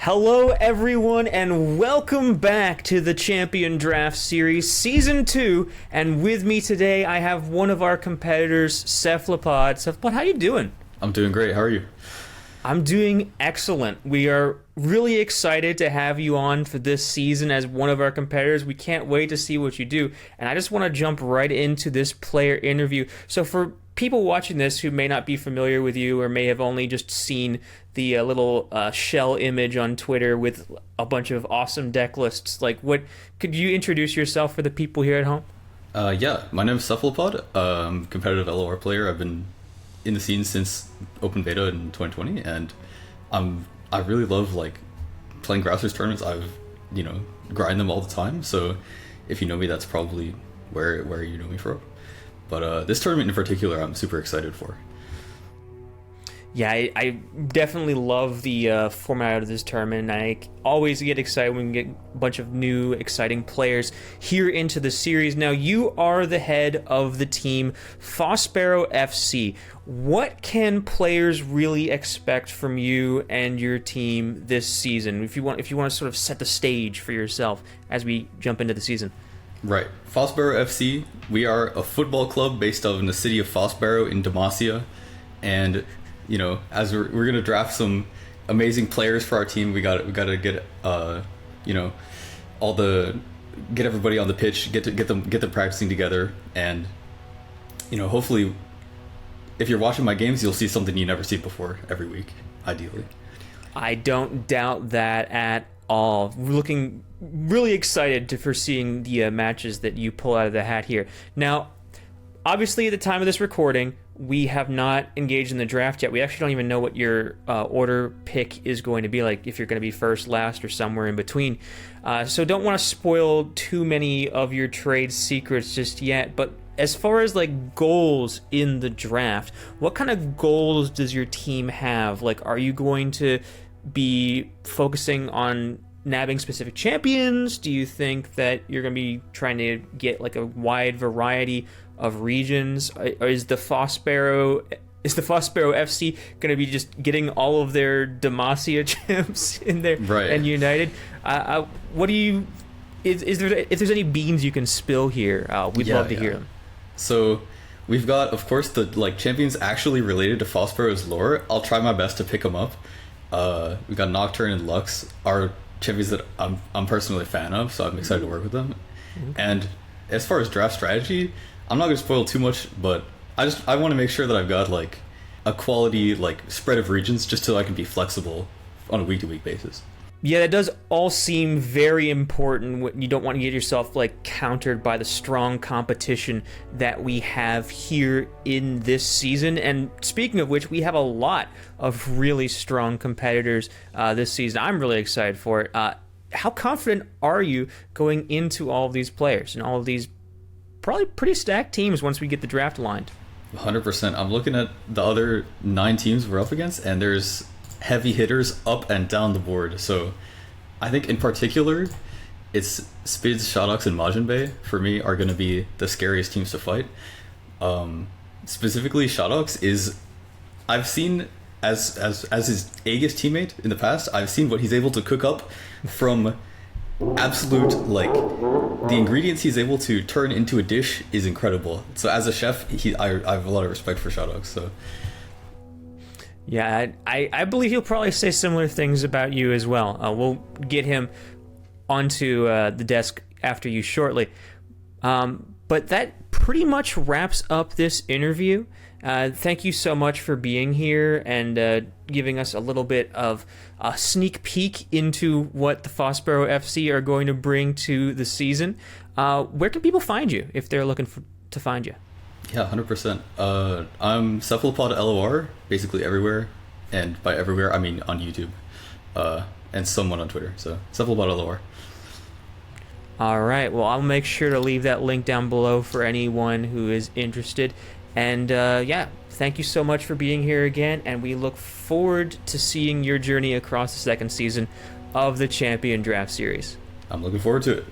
Hello, everyone, and welcome back to the Champion Draft Series Season 2. And with me today, I have one of our competitors, Cephalopod. Cephalopod, how you doing? I'm doing great. How are you? I'm doing excellent. We are really excited to have you on for this season as one of our competitors. We can't wait to see what you do. And I just want to jump right into this player interview. So for people watching this who may not be familiar with you or may have only just seen the little shell image on Twitter with a bunch of awesome deck lists, like what could you introduce yourself for the people here at home? Yeah, my name is Cephalopod. I'm a competitive LOR player. I've been in the scene since open beta in 2020, and I really love playing grassroots tournaments. I've grind them all the time. So if you know me, that's probably where you know me from. But this tournament in particular, I'm super excited for. Yeah, I definitely love the format of this tournament. I always get excited when we get a bunch of new, exciting players here into the series. Now, you are the head of the team, Fossbarrow FC. What can players really expect from you and your team this season? If you want to sort of set the stage for yourself as we jump into the season. Right. Fossbarrow FC, we are a football club based out in the city of Fossbarrow in Demacia. And as we're gonna draft some amazing players for our team, we got to get get everybody on the pitch, get them practicing together, and hopefully, if you're watching my games, you'll see something you never see before every week, ideally. I don't doubt that at all. We're looking really excited for seeing the matches that you pull out of the hat here. Now, obviously, at the time of this recording, we have not engaged in the draft yet. We actually don't even know what your order pick is going to be, like if you're going to be first, last, or somewhere in between. So don't want to spoil too many of your trade secrets just yet. But as far as goals in the draft, what kind of goals does your team have? Are you going to be focusing on nabbing specific champions? Do you think that you're going to be trying to get a wide variety of regions? Or is the Fossbarrow FC going to be just getting all of their Demacia champs in there right. and united? What do you? If there's any beans you can spill here, we'd love to hear them. So we've got, of course, the champions actually related to Fossbarrow's lore. I'll try my best to pick them up. We've got Nocturne and Lux, are champions that I'm personally a fan of, so I'm excited to work with them. Mm-hmm. And as far as draft strategy, I'm not going to spoil too much, but I want to make sure that I've got a quality spread of regions just so I can be flexible on a week-to-week basis. Yeah, that does all seem very important. You don't want to get yourself countered by the strong competition that we have here in this season. And speaking of which, we have a lot of really strong competitors this season. I'm really excited for it. How confident are you going into all of these players and all of these probably pretty stacked teams once we get the draft aligned? 100%. I'm looking at the other 9 teams we're up against, and there's heavy hitters up and down the board. So I think in particular, it's Spids, Shodox, and Majinbei for me are going to be the scariest teams to fight. Specifically, Shodox is, I've seen as his Aegis teammate in the past, I've seen what he's able to cook up from absolute the ingredients he's able to turn into a dish is incredible. So as a chef, I have a lot of respect for Shodox. So. Yeah, I believe he'll probably say similar things about you as well. We'll get him onto the desk after you shortly. But that pretty much wraps up this interview. Thank you so much for being here and giving us a little bit of a sneak peek into what the Fossbarrow FC are going to bring to the season. Where can people find you if they're looking to find you? Yeah, 100%. I'm Cephalopod LOR, basically everywhere. And by everywhere, I mean on YouTube. And somewhat on Twitter. So, Cephalopod LOR. All right. Well, I'll make sure to leave that link down below for anyone who is interested. And thank you so much for being here again. And we look forward to seeing your journey across the second season of the Champion Draft Series. I'm looking forward to it.